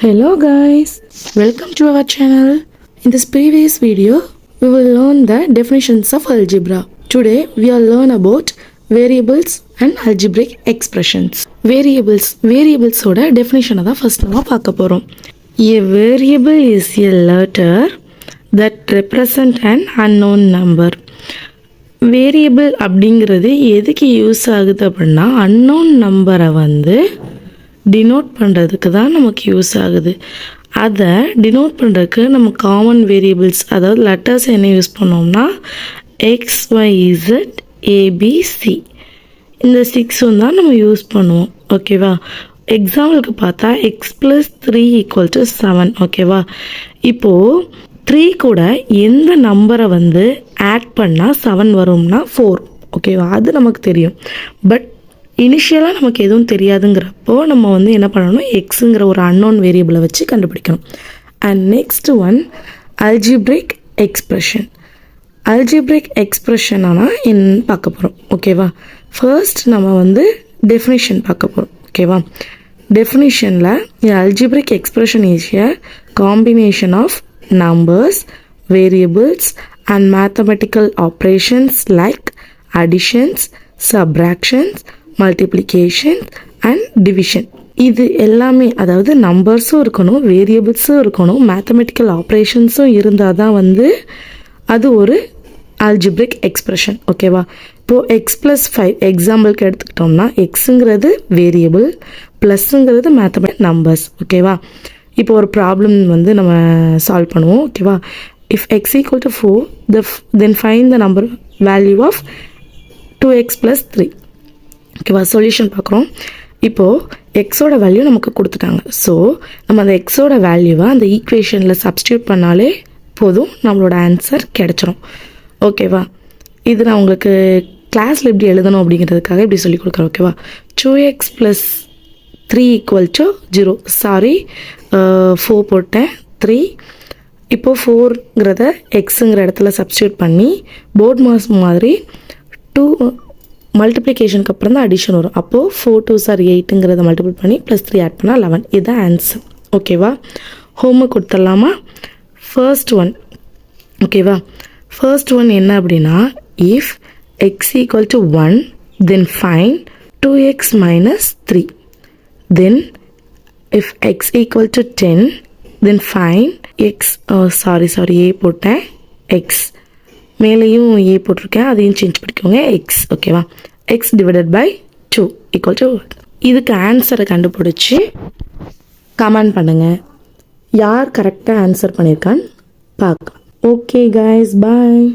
Hello guys, welcome to our channel. In this previous video, we will learn the definitions of algebra. Today, we will learn about variables and algebraic expressions. Variables ஓட definition தான் first நம்ம பார்க்க போறோம். A variable is a letter that represent an unknown number. Variable அப்படிங்கிறது எதுக்கு use ஆகுது அப்படின்னா unknown நம்பரை டினோட் பண்ணுறதுக்கு தான் நமக்கு யூஸ் ஆகுது. அதை டினோட் பண்ணுறதுக்கு நம்ம காமன் வேரியபிள்ஸ் அதாவது லெட்டர்ஸ் என்ன யூஸ் பண்ணோம்னா XYZ ABC இந்த 6 தான் நம்ம யூஸ் பண்ணுவோம். ஓகேவா? எக்ஸாம்பிளுக்கு பார்த்தா x+3 = 7. ஓகேவா? இப்போது 3 கூட எந்த நம்பரை ஆட் பண்ணால் 7 வரும்னா 4. ஓகேவா? அது நமக்கு தெரியும். பட் இனிஷியலாக நமக்கு எதுவும் தெரியாதுங்கிறப்போ நம்ம என்ன பண்ணணும், எக்ஸுங்கிற ஒரு அன்னோன் வேரியபிளை வச்சு கண்டுபிடிக்கணும். And next one algebraic expression. Algebraic expression ஆனால் என்னன்னு பார்க்க போகிறோம். ஓகேவா? ஃபர்ஸ்ட் நம்ம டெஃபினிஷன் பார்க்க போகிறோம். ஓகேவா? டெஃபினிஷனில் algebraic expression is a combination of numbers, variables and mathematical operations like additions, subtractions, multiplication and division. இது எல்லாமே அதாவது நம்பர்ஸும் இருக்கணும், வேரியபிள்ஸும் இருக்கணும், மேத்தமெட்டிக்கல் ஆப்ரேஷன்ஸும் இருந்தால் தான் அது ஒரு அல்ஜிப்ரிக் எக்ஸ்ப்ரெஷன். ஓகேவா? இப்போது x+5 எக்ஸாம்பிளுக்கு எடுத்துக்கிட்டோம்னா எக்ஸுங்கிறது வேரியபிள், ப்ளஸ்ஸுங்கிறது மேத்தமெட்டிக் நம்பர்ஸ். ஓகேவா? இப்போ ஒரு ப்ராப்ளம் நம்ம சால்வ் பண்ணுவோம். ஓகேவா? If x = 4 then find the number value of 2x + 3. ஓகேவா? சொல்யூஷன் பார்க்குறோம். இப்போது எக்ஸோட வேல்யூ நமக்கு கொடுத்துட்டாங்க. ஸோ நம்ம அந்த எக்ஸோட வேல்யூவை அந்த ஈக்குவேஷனில் சப்ஸ்டியூட் பண்ணாலே போதும், நம்மளோட ஆன்சர் கிடச்சிரும். ஓகேவா? இது நான் உங்களுக்கு கிளாஸில் எப்படி எழுதணும் அப்படிங்கிறதுக்காக இப்படி சொல்லி கொடுக்குறேன். ஓகேவா? 2x + 3 = 0. சாரி, 4 போட்டேன், 3. இப்போது 4ங்கிறத எக்ஸுங்கிற இடத்துல சப்ஸ்டியூட் பண்ணி போர்ட் மாஸ் மாதிரி 2 மல்டிப்ளிகேஷனுக்கு அப்புறம் தான் அடிஷன் வரும். அப்போது 4 2s are 8ங்கிறத மல்டிபிள் பண்ணி +3 ஆட் பண்ணால் 11. இதுதான் ஆன்சர். ஓகேவா? ஹோம்ஒர்க் கொடுத்துடலாமா? First one. ஓகேவா? ஃபர்ஸ்ட் ஒன் என்ன அப்படின்னா if x = 1 then find 2x - 3. Then if x = 10 then find x a போட்டேன், x மேலேயும் a போட்டிருக்கேன், அதையும் சேஞ்ச் பண்ணிக்கோங்க, x. ஓகேவா? x / 2 = இதுக்கு ஆன்சரை கண்டுபிடிச்சி கமெண்ட் பண்ணுங்கள். யார் கரெக்டாக ஆன்சர் பண்ணியிருக்கான்னு பார்க்கலாம். ஓகே கைஸ், பாய்.